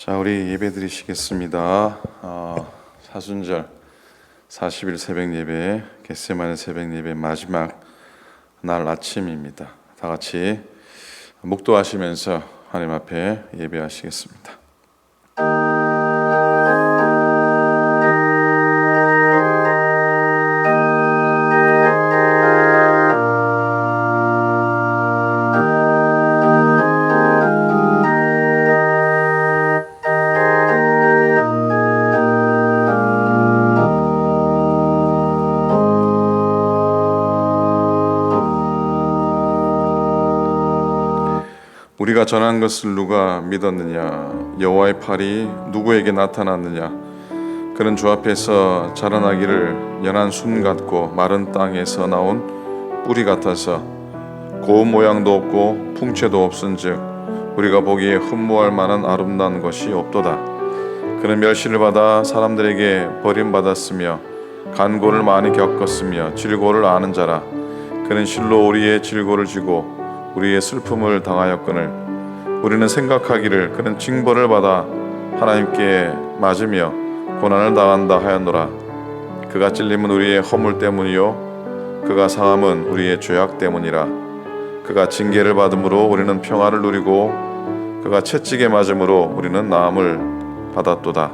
자, 우리 예배 드리시겠습니다. 사순절 40일 새벽 예배, 겟세마네 새벽 예배 마지막 날 아침입니다. 다 같이 묵도하시면서 하나님 앞에 예배하시겠습니다. 우리가 전한 것을 누가 믿었느냐? 여호와의 팔이 누구에게 나타났느냐? 그는 주 앞에서 자라나기를 연한 순 같고 마른 땅에서 나온 뿌리 같아서 고운 모양도 없고 풍채도 없은즉 우리가 보기에 흠모할 만한 아름다운 것이 없도다. 그는 멸시를 받아 사람들에게 버림받았으며 간고를 많이 겪었으며 질고를 아는 자라. 그는 실로 우리의 질고를 지고 우리의 슬픔을 당하였거늘 우리는 생각하기를 그는 징벌을 받아 하나님께 맞으며 고난을 당한다 하였노라. 그가 찔림은 우리의 허물 때문이요 그가 상함은 우리의 죄악 때문이라. 그가 징계를 받음으로 우리는 평화를 누리고 그가 채찍에 맞음으로 우리는 나음을 받았도다.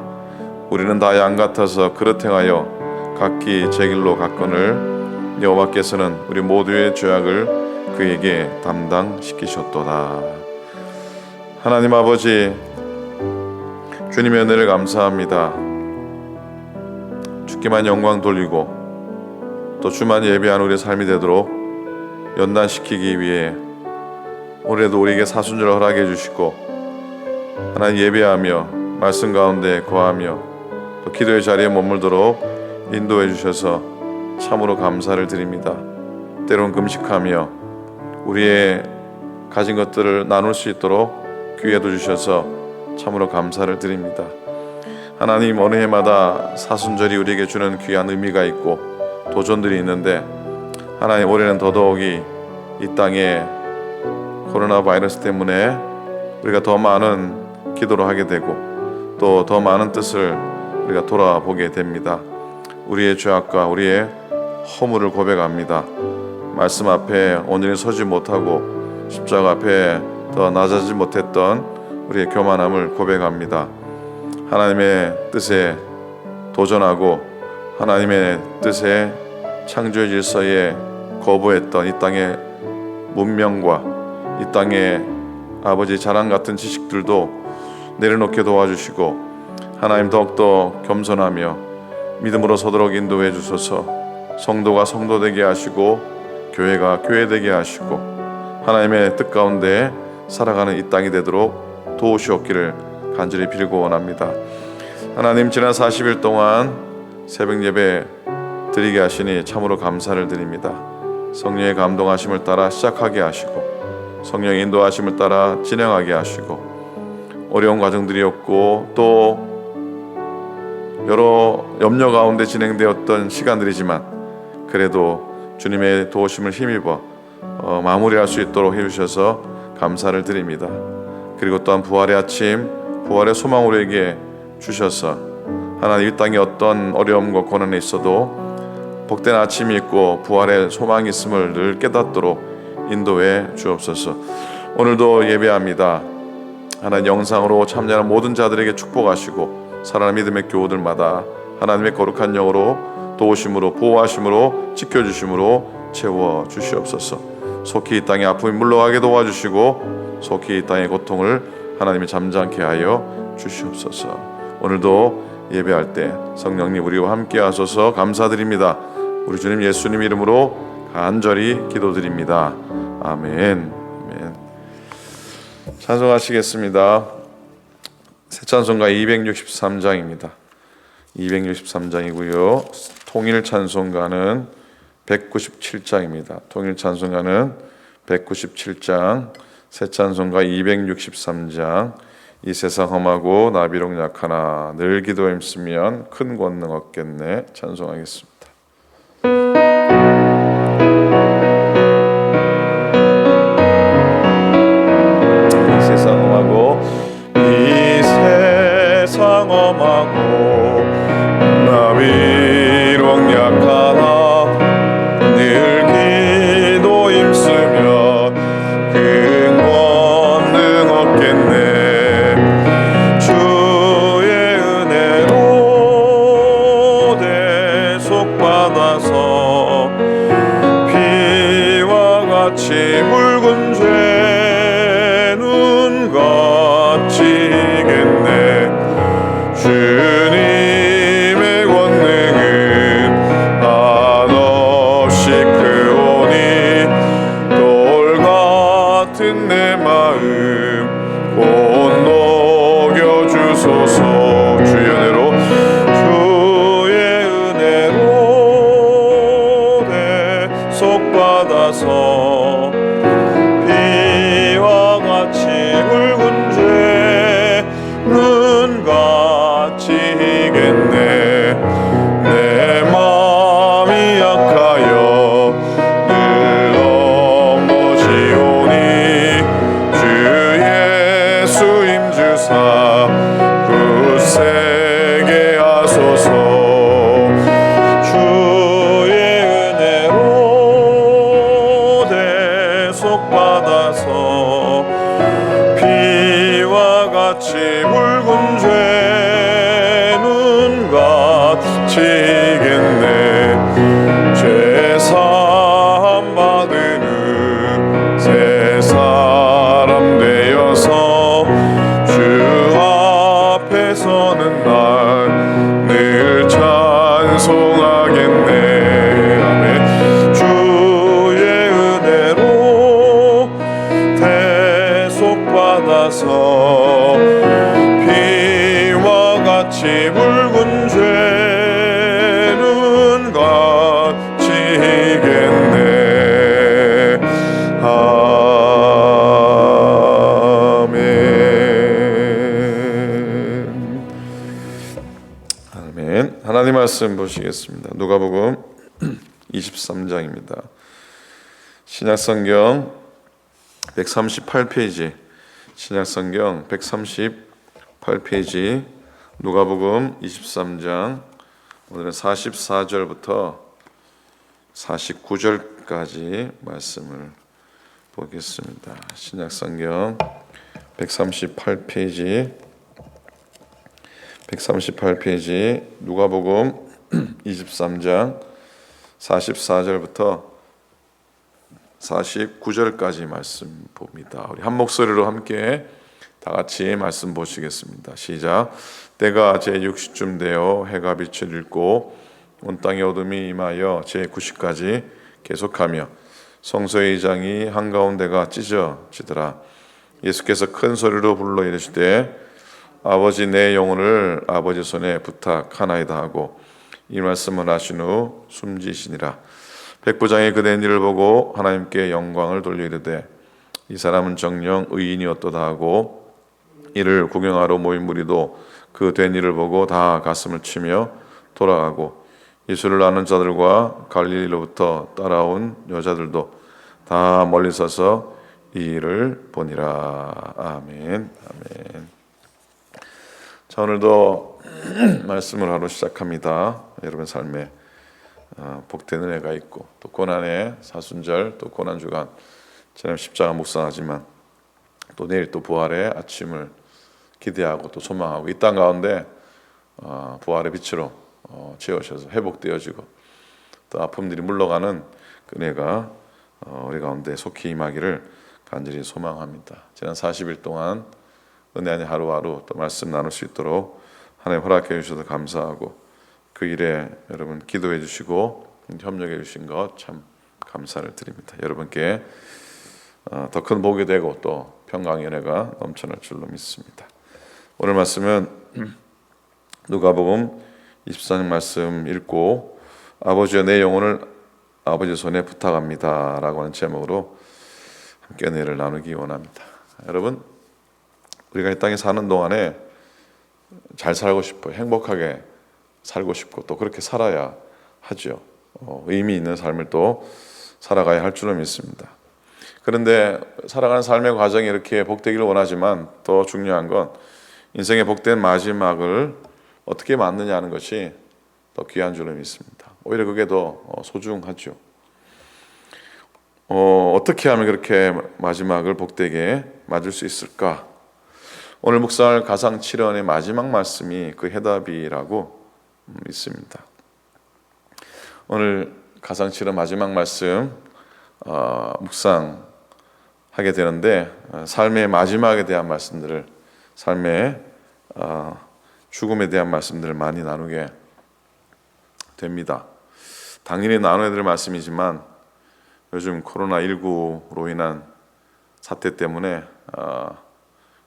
우리는 다 양 같아서 그릇 행하여 각기 제 길로 갔거늘 여호와께서는 우리 모두의 죄악을 그에게 담당시키셨도다. 하나님 아버지, 주님의 은혜를 감사합니다. 주께만 영광 돌리고 또 주만 예배하는 우리의 삶이 되도록 연단시키기 위해 올해도 우리에게 사순절을 허락해 주시고 하나님 예배하며 말씀 가운데 거하며 또 기도의 자리에 머물도록 인도해 주셔서 참으로 감사를 드립니다. 때론 금식하며 우리의 가진 것들을 나눌 수 있도록 기회도 주셔서 참으로 감사를 드립니다. 하나님, 어느 해마다 사순절이 우리에게 주는 귀한 의미가 있고 도전들이 있는데 하나님, 올해는 더더욱이 이 땅에 코로나 바이러스 때문에 우리가 더 많은 기도를 하게 되고 또 더 많은 뜻을 우리가 돌아보게 됩니다. 우리의 죄악과 우리의 허물을 고백합니다. 말씀 앞에 온전히 서지 못하고 십자가 앞에 더 낮아지지 못했던 우리의 교만함을 고백합니다. 하나님의 뜻에 도전하고 하나님의 뜻에 창조의 질서에 거부했던 이 땅의 문명과 이 땅의 아버지 자랑 같은 지식들도 내려놓게 도와주시고 하나님 더욱더 겸손하며 믿음으로 서도록 인도해 주소서. 성도가 성도 되게 하시고 교회가 교회 되게 하시고 하나님의 뜻 가운데 살아가는 이 땅이 되도록 도우시옵기를 간절히 빌고 원합니다. 하나님, 지난 40일 동안 새벽 예배 드리게 하시니 참으로 감사를 드립니다. 성령의 감동하심을 따라 시작하게 하시고 성령의 인도하심을 따라 진행하게 하시고 어려운 과정들이 없고 또 여러 염려 가운데 진행되었던 시간들이지만 그래도 주님의 도우심을 힘입어 마무리할 수 있도록 해주셔서 감사를 드립니다. 그리고 또한 부활의 아침, 부활의 소망 우리에게 주셔서 하나님, 이 땅에 어떤 어려움과 고난이 있어도 복된 아침이 있고 부활의 소망이 있음을 늘 깨닫도록 인도해 주옵소서. 오늘도 예배합니다. 하나님, 영상으로 참여하는 모든 자들에게 축복하시고 살아가는 믿음의 교우들마다 하나님의 거룩한 영으로 도우심으로 보호하심으로 지켜주심으로 채워 주시옵소서. 속히 이 땅의 아픔이 물러가게 도와주시고 속히 이 땅의 고통을 하나님이 잠잠케 하여 주시옵소서. 오늘도 예배할 때 성령님 우리와 함께 하소서. 감사드립니다. 우리 주님 예수님 이름으로 간절히 기도드립니다. 아멘. 아멘. 찬송하시겠습니다. 새 찬송가 263장입니다. 263장이고요. 통일 찬송가는 197장입니다. 통일 찬송가는 197장, 새 찬송가 263장. 이 세상 험하고 나비록 약하나 늘 기도 힘쓰면 큰 권능 얻겠네. 찬송하겠습니다. 이 세상 험하고 이 장엄하고 나 비록 약하나 늘 기도 힘쓰며 근권능 얻겠네. 주의 은혜로 대속받아서 피와 같이 붉은 죄는 걷히겠네. 주님의 권능은 한없이 크오니 돌 같은 내 마음 곧 녹여주소서. 주의 은혜로 대속받아서 피와 같이 붉은 죄는 걷히겠네. 내 마음이 약하여 늘 넘어지오니 주 예수 힘주사 굳세게 하소서. 주의 은혜로 대속받아서 피와 같이 붉은 죄는 걷히겠네. 죄사함 받은 후 새 사람 되어서 주 앞에 서는 날 늘 찬송하겠네. 아멘. 주의 은혜로 대속받아서 피와 같이 붉은 죄는 걷히겠네. 아멘. 아멘. 하나님 말씀 보시겠습니다. 누가복음 23장입니다. 신약성경 138페이지, 신약성경 138페이지, 누가복음 23장, 오늘은 44절부터 49절까지 말씀을 보겠습니다. 신약성경 138페이지, 누가복음 23장 44절부터 49절까지 말씀 봅니다. 우리 한 목소리로 함께 다 같이 말씀 보시겠습니다. 시작. 때가 제6시쯤 되어 해가 빛을 잃고 온 땅에 어둠이 임하여 제9시까지 계속하며 성소의 이장이 한가운데가 찢어지더라. 예수께서 큰 소리로 불러 이르시되 아버지 내 영혼을 아버지 손에 부탁하나이다 하고 이 말씀을 하신 후 숨지시니라. 백부장이 그된 일을 보고 하나님께 영광을 돌려 이르되 이 사람은 정녕 의인이었도다 하고 이를 구경하러 모인 무리도 그 된 일을 보고 다 가슴을 치며 돌아가고 예수를 아는 자들과 갈릴리로부터 따라온 여자들도 다 멀리 서서 이 일을 보니라. 아멘. 아멘. 자, 오늘도 말씀을 하러 시작합니다. 여러분 삶에 복된 은혜가 있고 또 고난의 사순절, 또 고난주간, 저는 십자가 묵상하지만 또 내일 또 부활의 아침을 기대하고 또 소망하고 이 땅 가운데 부활의 빛으로 채우셔서 회복되어지고 또 아픔들이 물러가는 은혜가 우리 가운데 속히 임하기를 간절히 소망합니다. 지난 40일 동안 은혜 안에 하루하루 또 말씀 나눌 수 있도록 하나님 허락해 주셔서 감사하고 그 일에 여러분 기도해 주시고 협력해 주신 것 참 감사를 드립니다. 여러분께 더 큰 복이 되고 또 평강의 은혜가 넘쳐날 줄로 믿습니다. 오늘 말씀은 누가복음 24장 말씀 읽고 아버지여 내 영혼을 아버지 손에 부탁합니다 라고 하는 제목으로 함께 은혜를 나누기 원합니다. 여러분, 우리가 이 땅에 사는 동안에 잘 살고 싶고 행복하게 살고 싶고 또 그렇게 살아야 하죠. 의미 있는 삶을 또 살아가야 할 줄로 믿습니다. 그런데 살아가는 삶의 과정이 이렇게 복되기를 원하지만 더 중요한 건 인생의 복된 마지막을 어떻게 맞느냐 하는 것이 더 귀한 줄로 믿습니다. 오히려 그게 더 소중하죠. 어떻게 하면 그렇게 마지막을 복되게 맞을 수 있을까? 오늘 묵상할 가상 7원의 마지막 말씀이 그 해답이라고 믿습니다. 오늘 가상 7원 마지막 말씀 묵상하게 되는데, 삶의 마지막에 대한 말씀들을, 삶의 죽음에 대한 말씀들을 많이 나누게 됩니다. 당연히 나눠야 될 말씀이지만 요즘 코로나19로 인한 사태 때문에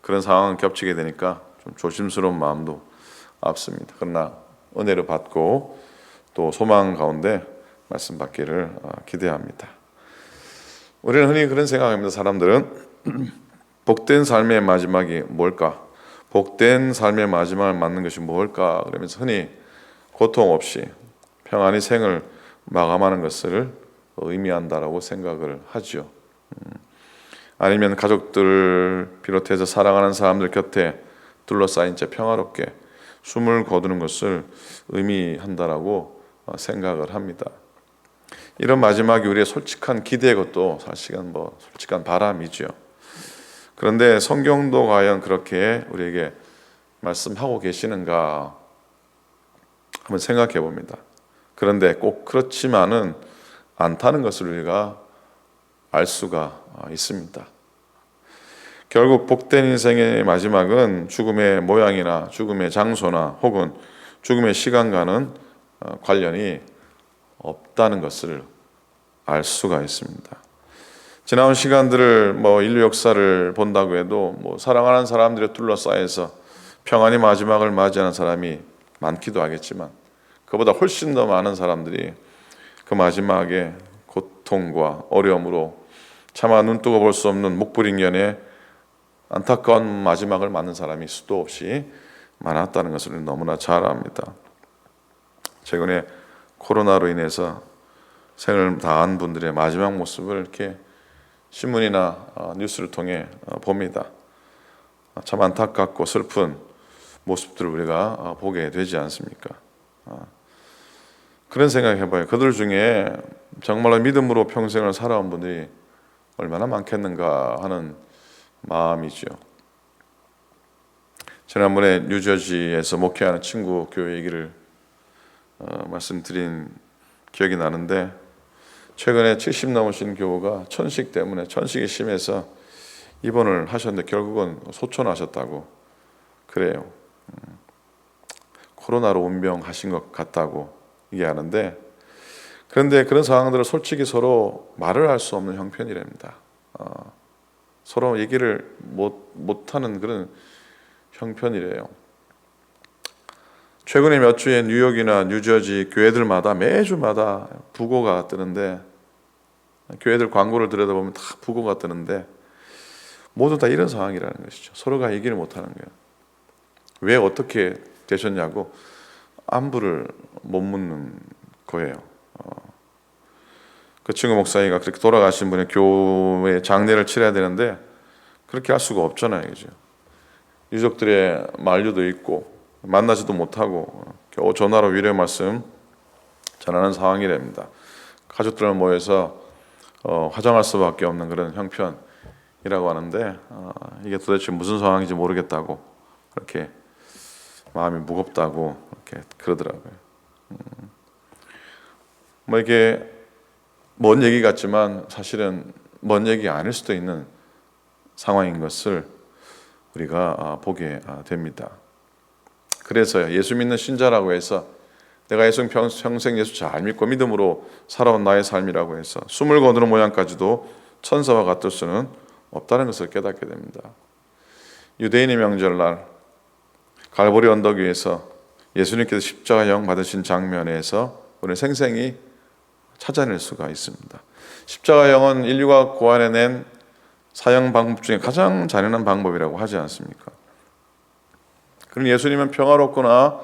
그런 상황은 겹치게 되니까 좀 조심스러운 마음도 앞섭니다. 그러나 은혜를 받고 또 소망 가운데 말씀 받기를 기대합니다. 우리는 흔히 그런 생각합니다. 사람들은 복된 삶의 마지막이 뭘까? 복된 삶의 마지막을 맞는 것이 뭘까? 그러면서 흔히 고통 없이 평안히 생을 마감하는 것을 의미한다라고 생각을 하죠. 아니면 가족들 비롯해서 사랑하는 사람들 곁에 둘러싸인 채 평화롭게 숨을 거두는 것을 의미한다라고 생각을 합니다. 이런 마지막이 우리의 솔직한 기대의 것도 사실은 솔직한 바람이죠. 그런데 성경도 과연 그렇게 우리에게 말씀하고 계시는가 한번 생각해 봅니다. 그런데 꼭 그렇지만은 않다는 것을 우리가 알 수가 있습니다. 결국 복된 인생의 마지막은 죽음의 모양이나 죽음의 장소나 혹은 죽음의 시간과는 관련이 없다는 것을 알 수가 있습니다. 지나온 시간들을 인류 역사를 본다고 해도 사랑하는 사람들에 둘러싸여서 평안히 마지막을 맞이하는 사람이 많기도 하겠지만, 그보다 훨씬 더 많은 사람들이 그 마지막에 고통과 어려움으로 차마 눈뜨고 볼 수 없는 목불인견의 안타까운 마지막을 맞는 사람이 수도 없이 많았다는 것을 너무나 잘 압니다. 최근에 코로나로 인해서 생을 다한 분들의 마지막 모습을 이렇게 신문이나 뉴스를 통해 봅니다. 참 안타깝고 슬픈 모습들을 우리가 보게 되지 않습니까? 그런 생각 해봐요. 그들 중에 정말로 믿음으로 평생을 살아온 분들이 얼마나 많겠는가 하는 마음이죠. 지난번에 뉴저지에서 목회하는 친구 교회 얘기를 말씀드린 기억이 나는데, 최근에 70 넘으신 교우가 천식 때문에 천식이 심해서 입원을 하셨는데 결국은 소천하셨다고 그래요. 코로나로 운병하신 것 같다고 얘기하는데, 그런데 그런 상황들을 솔직히 서로 말을 할 수 없는 형편이랍니다. 서로 얘기를 못하는 그런 형편이래요. 최근에 몇 주에 뉴욕이나 뉴저지 교회들마다 매주마다 부고가 뜨는데, 교회들 광고를 들여다보면 다 부고가 뜨는데 모두 다 이런 상황이라는 것이죠. 서로가 얘기를 못하는 거예요. 왜 어떻게 되셨냐고 안부를 못 묻는 거예요. 그 친구 목사님가 그렇게 돌아가신 분의 교회 장례를 치러야 되는데 그렇게 할 수가 없잖아요, 그죠? 유족들의 만류도 있고 만나지도 못하고 겨우 전화로 위로의 말씀 전하는 상황이랍니다. 가족들 모여서 화장할 수밖에 없는 그런 형편이라고 하는데, 이게 도대체 무슨 상황인지 모르겠다고 그렇게 마음이 무겁다고 이렇게 그러더라고요. 이게 먼 얘기 같지만 사실은 먼 얘기 아닐 수도 있는 상황인 것을 우리가 보게 됩니다. 그래서 예수 믿는 신자라고 해서 내가 평생 예수 잘 믿고 믿음으로 살아온 나의 삶이라고 해서 숨을 거두는 모양까지도 천사와 같을 수는 없다는 것을 깨닫게 됩니다. 유대인의 명절날 갈보리 언덕 위에서 예수님께서 십자가형 받으신 장면에서 우리는 생생히 찾아낼 수가 있습니다. 십자가형은 인류가 고안해낸 사형 방법 중에 가장 잔인한 방법이라고 하지 않습니까? 그럼 예수님은 평화롭거나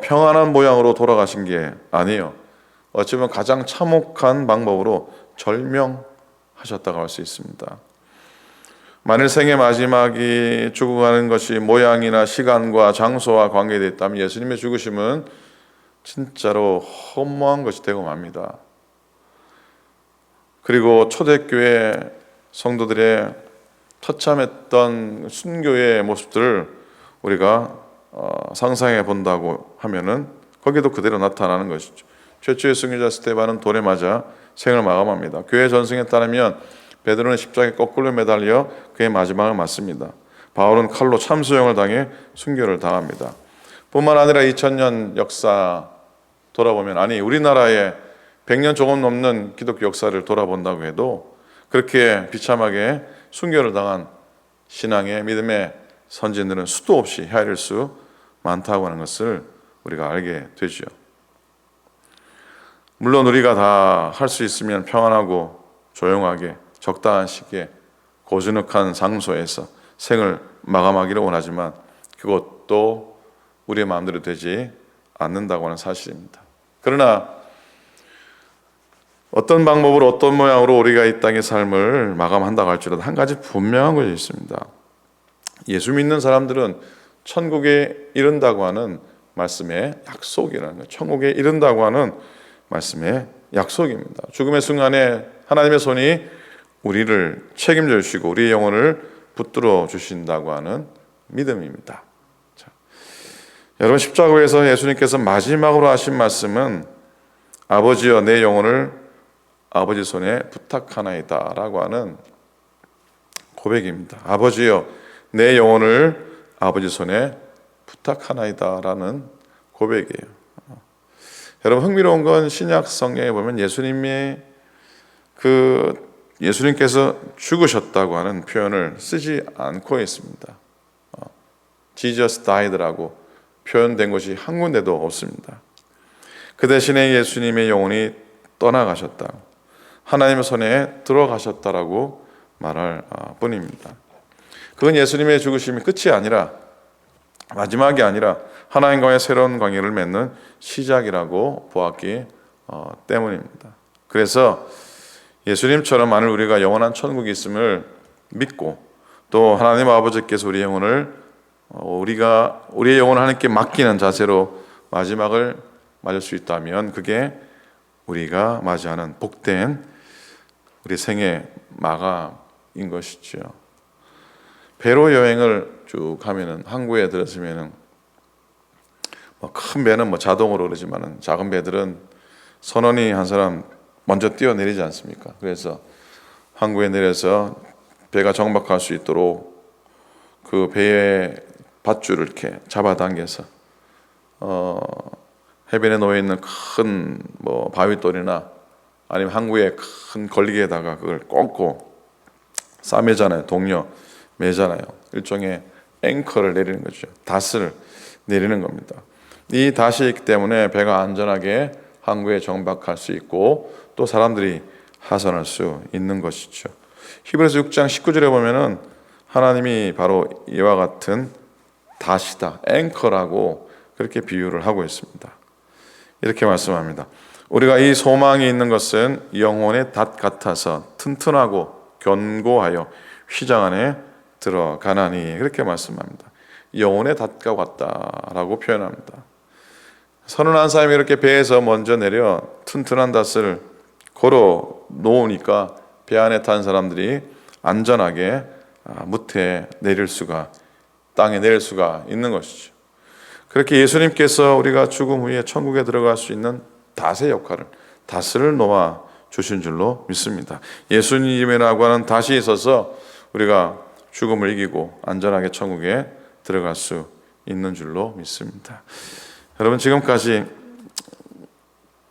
평안한 모양으로 돌아가신 게 아니에요. 어찌 보면 가장 참혹한 방법으로 절명하셨다고 할 수 있습니다. 만일 생의 마지막이 죽어가는 것이 모양이나 시간과 장소와 관계되어 있다면 예수님의 죽으심은 진짜로 허무한 것이 되고 맙니다. 그리고 초대교회 성도들의 처참했던 순교의 모습들을 우리가 상상해 본다고 하면은 거기도 그대로 나타나는 것이죠. 최초의 순교자 스데반은 돌에 맞아 생을 마감합니다. 교회 전승에 따르면 베드로는 십자가에 거꾸로 매달려 그의 마지막을 맞습니다. 바울은 칼로 참수형을 당해 순교를 당합니다. 뿐만 아니라 2000년 역사 돌아보면, 아니 우리나라의 100년 조금 넘는 기독교 역사를 돌아본다고 해도 그렇게 비참하게 순교를 당한 신앙의 믿음의 선진들은 수도 없이 헤아릴 수 많다고 하는 것을 우리가 알게 되죠. 물론 우리가 다 할 수 있으면 평안하고 조용하게 적당한 시기에 고즈넉한 장소에서 생을 마감하기를 원하지만 그것도 우리의 마음대로 되지 않는다고 하는 사실입니다. 그러나 어떤 방법으로 어떤 모양으로 우리가 이 땅의 삶을 마감한다고 할지라도 한 가지 분명한 것이 있습니다. 예수 믿는 사람들은 천국에 이른다고 하는 말씀의 약속이라는 것, 천국에 이른다고 하는 말씀의 약속입니다. 죽음의 순간에 하나님의 손이 우리를 책임져 주시고 우리의 영혼을 붙들어 주신다고 하는 믿음입니다. 자, 여러분, 십자가에서 예수님께서 마지막으로 하신 말씀은 아버지여 내 영혼을 아버지 손에 부탁하나이다 라고 하는 고백입니다. 아버지여 내 영혼을 아버지 손에 부탁하나이다 라는 고백이에요. 여러분, 흥미로운 건 신약 성경에 보면 예수님께서 죽으셨다고 하는 표현을 쓰지 않고 있습니다. Jesus died라고 표현된 것이 한 군데도 없습니다. 그 대신에 예수님의 영혼이 떠나가셨다, 하나님의 손에 들어가셨다라고 말할 뿐입니다. 그건 예수님의 죽으심이 끝이 아니라, 마지막이 아니라 하나님과의 새로운 관계를 맺는 시작이라고 보았기 때문입니다. 그래서 예수님처럼 만일 우리가 영원한 천국이 있음을 믿고 또 하나님 아버지께서 우리의 영혼을 우리의 영혼을 하나님께 맡기는 자세로 마지막을 맞을 수 있다면 그게 우리가 맞이하는 복된 우리 생의 마감인 것이죠. 배로 여행을 쭉 하면은 항구에 들었으면은 큰 배는 자동으로 그러지만은 작은 배들은 선원이 한 사람 먼저 뛰어내리지 않습니까? 그래서 항구에 내려서 배가 정박할 수 있도록 그 배의 밧줄을 이렇게 잡아당겨서 해변에 놓여 있는 큰 바위돌이나 아니면 항구에 큰 걸리개에다가 그걸 꽂고 싸매잖아요. 동료 매잖아요. 일종의 앵커를 내리는 거죠. 닷을 내리는 겁니다. 이 닷이 있기 때문에 배가 안전하게 항구에 정박할 수 있고 또 사람들이 하선할 수 있는 것이죠. 히브리서 6장 19절에 보면은 하나님이 바로 이와 같은 닷이다, 앵커라고 그렇게 비유를 하고 있습니다. 이렇게 말씀합니다. 우리가 이 소망이 있는 것은 영혼의 닷 같아서 튼튼하고 견고하여 휘장 안에 들어가나니, 그렇게 말씀합니다. 영혼의 닷과 같다라고 표현합니다. 선운한 사람이 이렇게 배에서 먼저 내려 튼튼한 닷을 걸어 놓으니까 배 안에 탄 사람들이 안전하게 무태에 내릴 수가, 땅에 내릴 수가 있는 것이죠. 그렇게 예수님께서 우리가 죽음 후에 천국에 들어갈 수 있는 닷의 역할을, 닷을 놓아 주신 줄로 믿습니다. 예수님이라고 하는 닷이 있어서 우리가 죽음을 이기고 안전하게 천국에 들어갈 수 있는 줄로 믿습니다. 여러분, 지금까지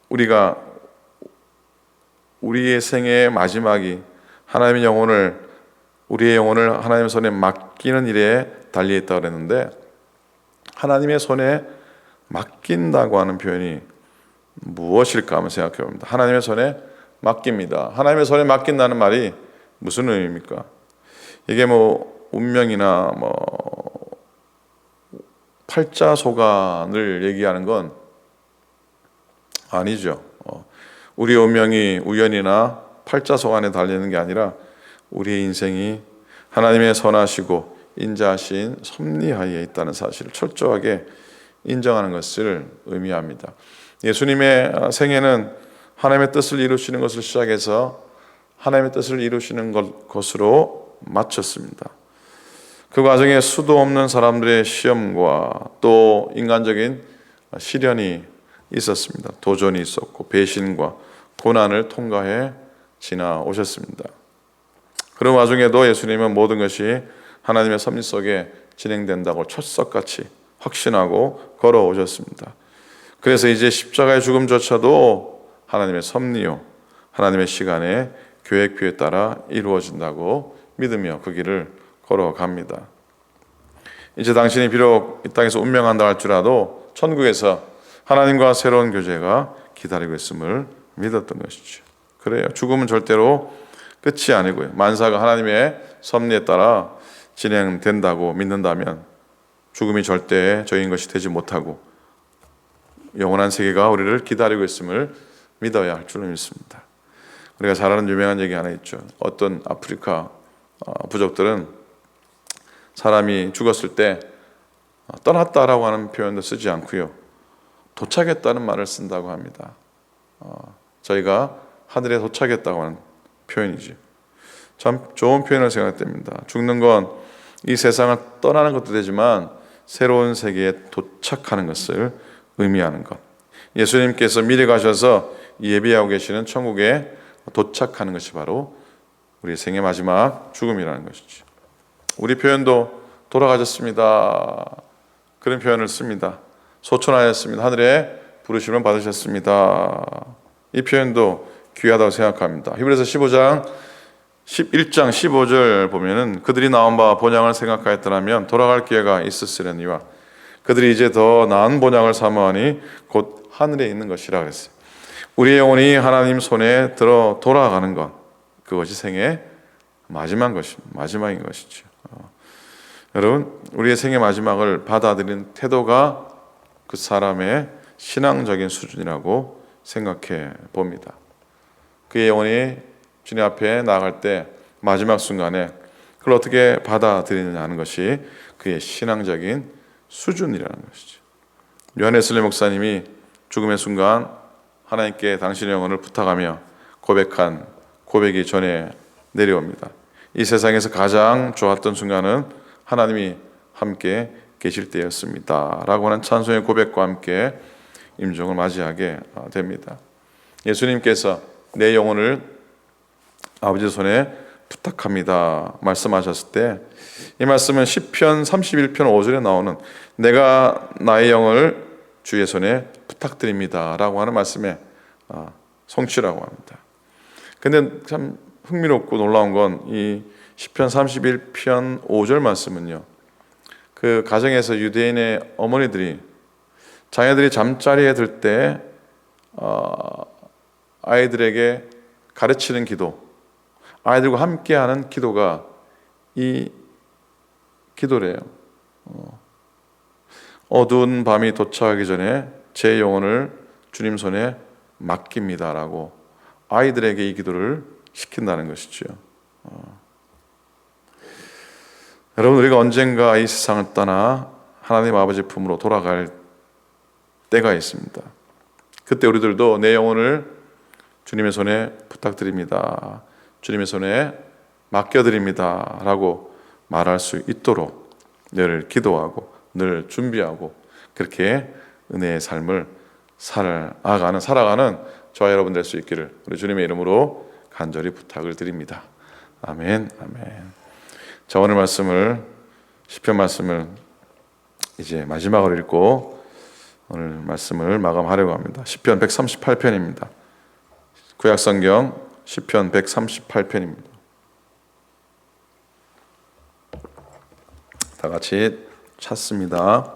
우리가 우리의 생애의 마지막이 우리의 영혼을 하나님의 손에 맡기는 일에 달려 있다고 그랬는데, 하나님의 손에 맡긴다고 하는 표현이 무엇일까 한번 생각해 봅니다. 하나님의 손에 맡깁니다. 하나님의 손에 맡긴다는 말이 무슨 의미입니까? 이게 운명이나 팔자소간을 얘기하는 건 아니죠. 우리의 운명이 우연이나 팔자소간에 달리는 게 아니라 우리의 인생이 하나님의 선하시고 인자하신 섭리하에 있다는 사실을 철저하게 인정하는 것을 의미합니다. 예수님의 생애는 하나님의 뜻을 이루시는 것을 시작해서 하나님의 뜻을 이루시는 것으로 마쳤습니다. 그 과정에 수도 없는 사람들의 시험과 또 인간적인 시련이 있었습니다. 도전이 있었고 배신과 고난을 통과해 지나오셨습니다. 그런 와중에도 예수님은 모든 것이 하나님의 섭리 속에 진행된다고 철석같이 확신하고 걸어오셨습니다. 그래서 이제 십자가의 죽음조차도 하나님의 섭리요, 하나님의 시간에 계획표에 따라 이루어진다고 믿으며 그 길을 걸어갑니다. 이제 당신이 비록 이 땅에서 운명한다 할지라도 천국에서 하나님과 새로운 교제가 기다리고 있음을 믿었던 것이죠. 그래요. 죽음은 절대로 끝이 아니고요. 만사가 하나님의 섭리에 따라 진행된다고 믿는다면 죽음이 절대 저희인 것이 되지 못하고 영원한 세계가 우리를 기다리고 있음을 믿어야 할 줄로 믿습니다. 우리가 잘 아는 유명한 얘기 하나 있죠. 어떤 아프리카 부족들은 사람이 죽었을 때 떠났다라고 하는 표현도 쓰지 않고요. 도착했다는 말을 쓴다고 합니다. 저희가 하늘에 도착했다고 하는 표현이죠. 참 좋은 표현을 생각됩니다. 죽는 건 이 세상을 떠나는 것도 되지만 새로운 세계에 도착하는 것을 의미하는 것. 예수님께서 미리 가셔서 예비하고 계시는 천국에 도착하는 것이 바로 우리 생의 마지막 죽음이라는 것이죠. 우리 표현도 돌아가셨습니다. 그런 표현을 씁니다. 소천하였습니다. 하늘에 부르심을 받으셨습니다. 이 표현도 귀하다고 생각합니다. 히브리서 11장 15절 보면은 그들이 나온 바 본향을 생각하였더라면 돌아갈 기회가 있었으려니와 그들이 이제 더 나은 본향을 사모하니 곧 하늘에 있는 것이라 그랬어요. 우리의 영혼이 하나님 손에 들어 돌아가는 것, 그것이 생의 마지막인 것이죠. 여러분, 우리의 생의 마지막을 받아들이는 태도가 그 사람의 신앙적인 수준이라고 생각해 봅니다. 그의 영혼이 주님 앞에 나아갈 때 마지막 순간에 그걸 어떻게 받아들이느냐 하는 것이 그의 신앙적인 수준이라는 것이죠. 요한 웨슬리 목사님이 죽음의 순간 하나님께 당신의 영혼을 부탁하며 고백한 고백이 전해 내려옵니다. 이 세상에서 가장 좋았던 순간은 하나님이 함께 계실 때였습니다 라고 하는 찬송의 고백과 함께 임종을 맞이하게 됩니다. 예수님께서 내 영혼을 아버지 손에 부탁합니다 말씀하셨을 때 이 말씀은 시편 31편 5절에 나오는 내가 나의 영을 주의 손에 부탁드립니다 라고 하는 말씀의 성취라고 합니다. 근데 참 흥미롭고 놀라운 건 이 시편 31편 5절 말씀은요, 그 가정에서 유대인의 어머니들이 자녀들이 잠자리에 들 때 아이들에게 가르치는 기도, 아이들과 함께하는 기도가 이 기도래요. 어두운 밤이 도착하기 전에 제 영혼을 주님 손에 맡깁니다라고 아이들에게 이 기도를 시킨다는 것이죠. 여러분, 우리가 언젠가 이 세상을 떠나 하나님 아버지 품으로 돌아갈 때가 있습니다. 그때 우리들도 내 영혼을 주님의 손에 부탁드립니다, 주님의 손에 맡겨드립니다 라고 말할 수 있도록 늘 기도하고 늘 준비하고 그렇게 은혜의 삶을 살아가는 저와 여러분 될 수 있기를 우리 주님의 이름으로 간절히 부탁을 드립니다. 아멘, 아멘. 자, 오늘 시편 말씀을 이제 마지막으로 읽고 오늘 말씀을 마감하려고 합니다. 시편 138편입니다. 구약성경 시편 138편입니다. 다 같이 찾습니다.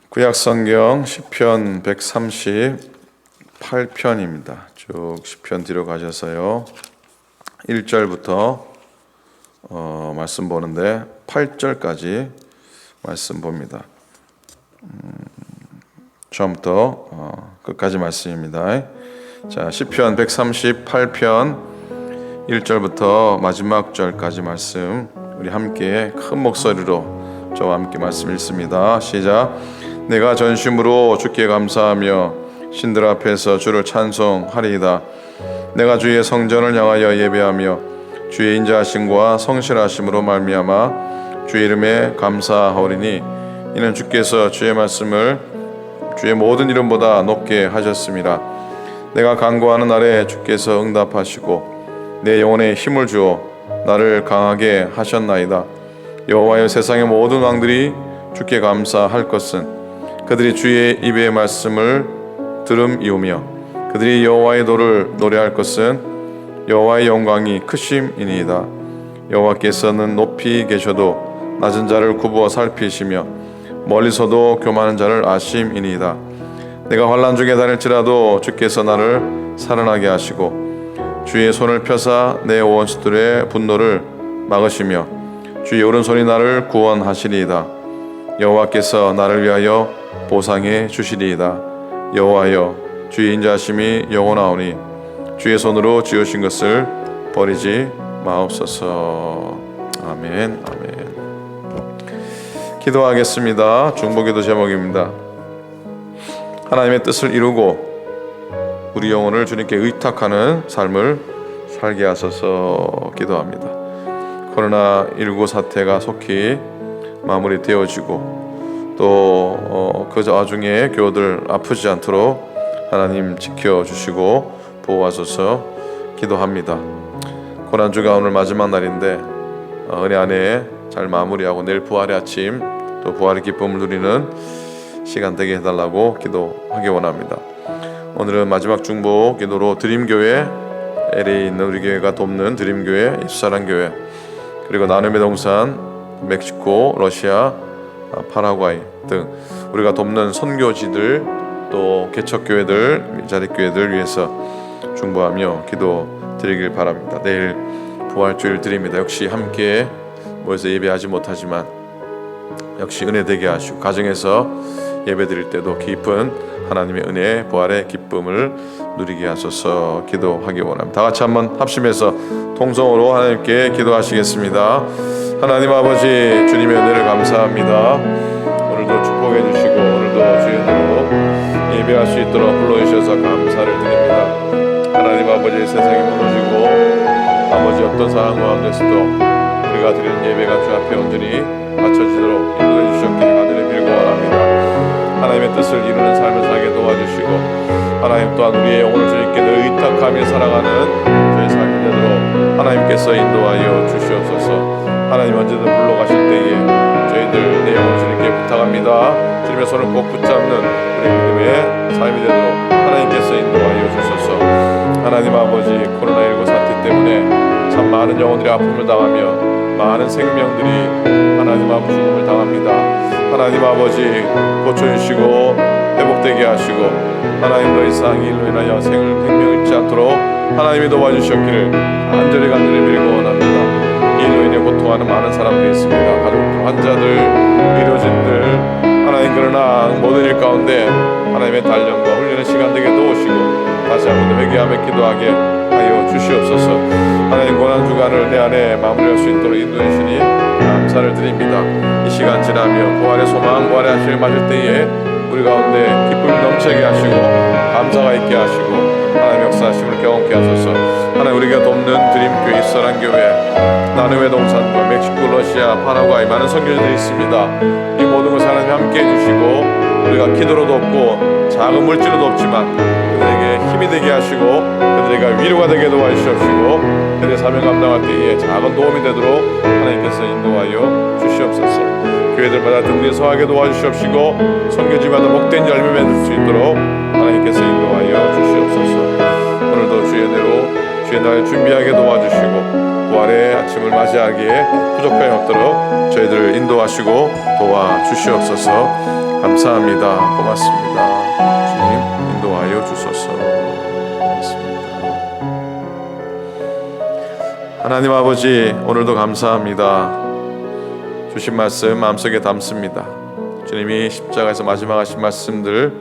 구약성경 시편 138편입니다. 쭉 시편 뒤로 가셔서요 1절부터 말씀 보는데 8절까지 말씀 봅니다. 처음부터 끝까지 말씀입니다. 자, 시편 138편 1절부터 마지막 절까지 말씀 우리 함께 큰 목소리로 저와 함께 말씀 읽습니다. 시작. 내가 전심으로 주께 감사하며 신들 앞에서 주를 찬송하리이다. 내가 주의 성전을 향하여 예배하며 주의 인자하심과 성실하심으로 말미암아 주의 이름에 감사하오리니 이는 주께서 주의 말씀을 주의 모든 이름보다 높게 하셨습니다. 내가 간구하는 날에 주께서 응답하시고 내 영혼에 힘을 주어 나를 강하게 하셨나이다. 여호와여, 세상의 모든 왕들이 주께 감사할 것은 그들이 주의 입의 말씀을 들음이오며 그들이 여호와의 도를 노래할 것은 여호와의 영광이 크심이니이다. 여호와께서는 높이 계셔도 낮은 자를 굽어 살피시며 멀리서도 교만한 자를 아심이니이다. 내가 환난 중에 다닐지라도 주께서 나를 살아나게 하시고 주의 손을 펴사 내 원수들의 분노를 막으시며 주의 오른손이 나를 구원하시리이다. 여호와께서 나를 위하여 보상해 주시리이다. 여호와여, 주의 인자하심이 영원하오니 주의 손으로 지으신 것을 버리지 마옵소서. 아멘. 아멘. 기도하겠습니다. 중보기도 제목입니다. 하나님의 뜻을 이루고 우리 영혼을 주님께 의탁하는 삶을 살게 하소서 기도합니다. 코로나19 사태가 속히 마무리되어지고 또 그 와중에 교우들 아프지 않도록 하나님 지켜주시고 보호하소서 기도합니다. 고난주가 오늘 마지막 날인데 은혜 안에 잘 마무리하고 내일 부활의 아침 또 부활의 기쁨을 누리는 시간 되게 해달라고 기도하기 원합니다. 오늘은 마지막 중보 기도로 드림교회, LA에 있는 우리 교회가 돕는 드림교회, 예수사랑교회, 그리고 나눔의 동산, 멕시코, 러시아, 파라과이 등 우리가 돕는 선교지들 또 개척교회들, 자립교회들 위해서 중보하며 기도 드리길 바랍니다. 내일 부활주일 드립니다. 역시 함께 모여서 예배하지 못하지만 역시 은혜 되게 하시고 가정에서 예배 드릴 때도 깊은 하나님의 은혜, 부활의 기쁨을 누리게 하소서 기도하기 원합니다. 다 같이 한번 합심해서 통성으로 하나님께 기도하시겠습니다. 하나님 아버지, 주님의 은혜를 감사합니다. 오늘도 축복해 주시고 오늘도 주의 은혜로 예배할 수 있도록 불러주셔서 감사를 드립니다. 하나님 아버지, 세상이 무너지고 나머지 어떤 상황 가운데서도 우리가 드리는 예배가 주 앞에 온전히 바쳐지도록 인도해 주셨기를 간절히 빌고 원합니다. 하나님의 뜻을 이루는 삶을 살게 도와주시고 하나님 또한 우리의 영혼을 주님께 늘 의탁하며 살아가는 저희 삶이 되도록 하나님께서 인도하여 주시옵소서. 하나님 언제든 불러가실 때에 저희들 내 영혼 주님께 부탁합니다. 주님의 손을 꼭 붙잡는 우리 믿음의 삶이 되도록 하나님께서 인도하여 주소서. 하나님 아버지, 코로나19 사태 때문에 참 많은 영혼들이 아픔을 당하며 많은 생명들이 하나님 앞 죽음을 당합니다. 하나님 아버지, 고쳐주시고 회복되게 하시고 하나님 더 이상 이 일로 인하여 생명 잃지 않도록 하나님이 도와주셨기를 간절히 빌고 원합니다. 이 일로 인해 고통하는 많은 사람들이 있습니다. 가족들, 환자들, 의료진들 하나님, 그러나 모든 일 가운데 하나님의 단련과 훈련의 시간 되게 도우시고 다시 한번 회개하며 기도하게 하여 주시옵소서. 하나님, 고난주간을 내 안에 마무리할 수 있도록 인도해 주시니 감사를 드립니다. 이 시간 지나며 부활의 소망, 부활의 하실을 맞을 때에 우리 가운데 기쁨이 넘치게 하시고 감사가 있게 하시고 하나님 역사하심을 경험케 하소서. 하나님, 우리가 돕는 드림교회, 이스라엘교회, 나눔의 동산과 멕시코, 러시아, 파라과이 많은 선교지들이 있습니다. 이 모든 것을 하나님 함께 해주시고 우리가 기도로 돕고 작은 물질로 돕지만 그들에게 힘이 되게 하시고 그들에게 위로가 되게 도와주시옵시고 그들의 사명 감당할 때에 작은 도움이 되도록 하나님께서 인도하여 주시옵소서. 교회들마다 등뒤에 서하게 도와주시옵시고 선교지마다 복된 열매 맺을 수 있도록 하나님께서 인도하여 주시옵소서. 오늘도 주의 은혜로 주의 날 준비하게 도와주시고 부활의 아침을 맞이하기에 부족함이 없도록 저희들을 인도하시고 도와주시옵소서. 감사합니다. 고맙습니다. 주님 인도하여 주소서. 고맙습니다. 하나님 아버지, 오늘도 감사합니다. 주신 말씀 마음속에 담습니다. 주님이 십자가에서 마지막 하신 말씀들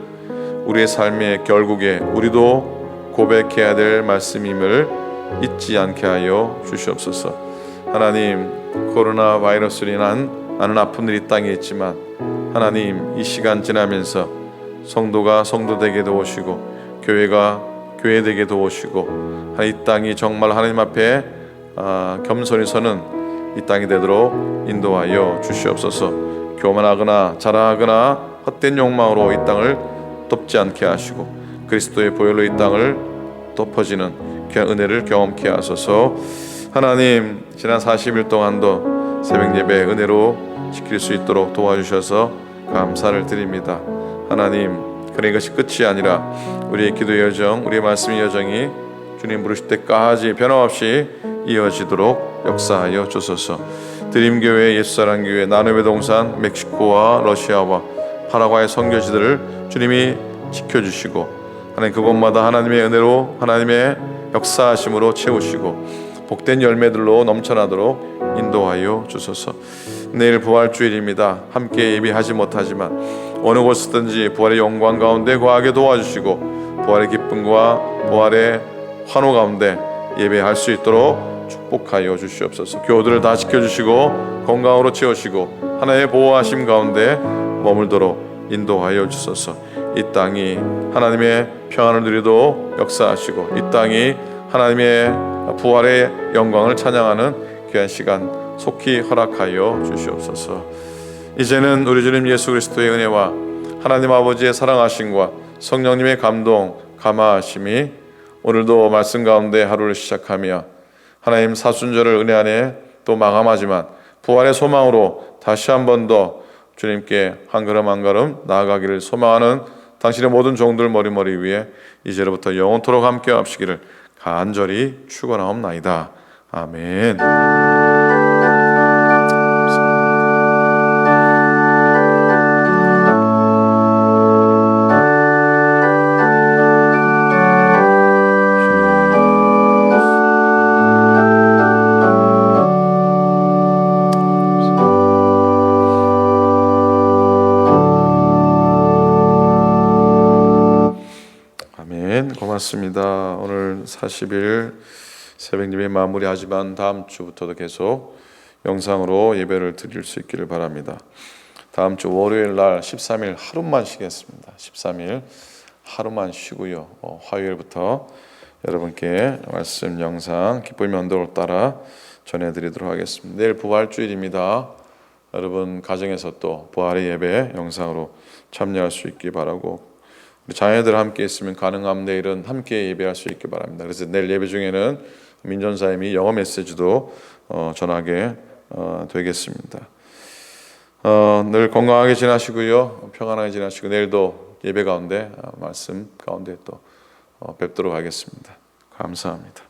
우리의 삶의 결국에 우리도 고백해야 될 말씀임을 잊지 않게 하여 주시옵소서. 하나님, 코로나 바이러스로 인한 많은 아픔들이 이 땅에 있지만 하나님, 이 시간 지나면서 성도가 성도되게 도우시고 교회가 교회되게 도우시고 이 땅이 정말 하나님 앞에 겸손히 서는 이 땅이 되도록 인도하여 주시옵소서. 교만하거나 자랑하거나 헛된 욕망으로 이 땅을 덮지 않게 하시고 그리스도의 보혈로 이 땅을 덮어지는 귀한 은혜를 경험케 하소서. 하나님, 지난 40일 동안도 새벽 예배 은혜로 지킬 수 있도록 도와주셔서 감사를 드립니다. 하나님, 그런 것이 끝이 아니라 우리의 기도 여정, 우리의 말씀의 여정이 주님 부르실 때까지 변함없이 이어지도록 역사하여 주소서. 드림교회, 예수사랑교회, 나눔의 동산, 멕시코와 러시아와 파라과이 선교지들을 주님이 지켜주시고 하나님 그곳마다 하나님의 은혜로 하나님의 역사하심으로 채우시고 복된 열매들로 넘쳐나도록 인도하여 주소서. 내일 부활주일입니다. 함께 예배하지 못하지만 어느 곳이든지 부활의 영광 가운데 거하게 도와주시고 부활의 기쁨과 부활의 환호 가운데 예배할 수 있도록 축복하여 주시옵소서. 교우들을 다 지켜주시고 건강으로 채우시고 하나님의 보호하심 가운데 머물도록 인도하여 주소서. 이 땅이 하나님의 평안을 누리도록 역사하시고 이 땅이 하나님의 부활의 영광을 찬양하는 귀한 시간 속히 허락하여 주시옵소서. 이제는 우리 주님 예수 그리스도의 은혜와 하나님 아버지의 사랑하심과 성령님의 감동 감화하심이 오늘도 말씀 가운데 하루를 시작하며 하나님 사순절을 은혜 안에 또 마감하지만 부활의 소망으로 다시 한 번 더 주님께 한 걸음 한 걸음 나아가기를 소망하는 당신의 모든 종들 머리머리 위에 이제로부터 영원토록 함께 하시기를 간절히 축원하옵나이다. 아멘. 고맙습니다. 오늘 40일 새벽 예배 마무리하지만 다음 주부터도 계속 영상으로 예배를 드릴 수 있기를 바랍니다. 다음 주 월요일 날 13일 하루만 쉬겠습니다. 13일 하루만 쉬고요. 화요일부터 여러분께 말씀 영상 기쁨의 언덕을 따라 전해드리도록 하겠습니다. 내일 부활주일입니다. 여러분 가정에서 또 부활의 예배 영상으로 참여할 수 있기 바라고 우리 자녀들 함께 있으면 가능하면 내일은 함께 예배할 수 있기 바랍니다. 그래서 내일 예배 중에는 민전사님이 영어 메시지도 전하게 되겠습니다. 늘 건강하게 지나시고요. 평안하게 지나시고 내일도 예배 가운데 말씀 가운데 또 뵙도록 하겠습니다. 감사합니다.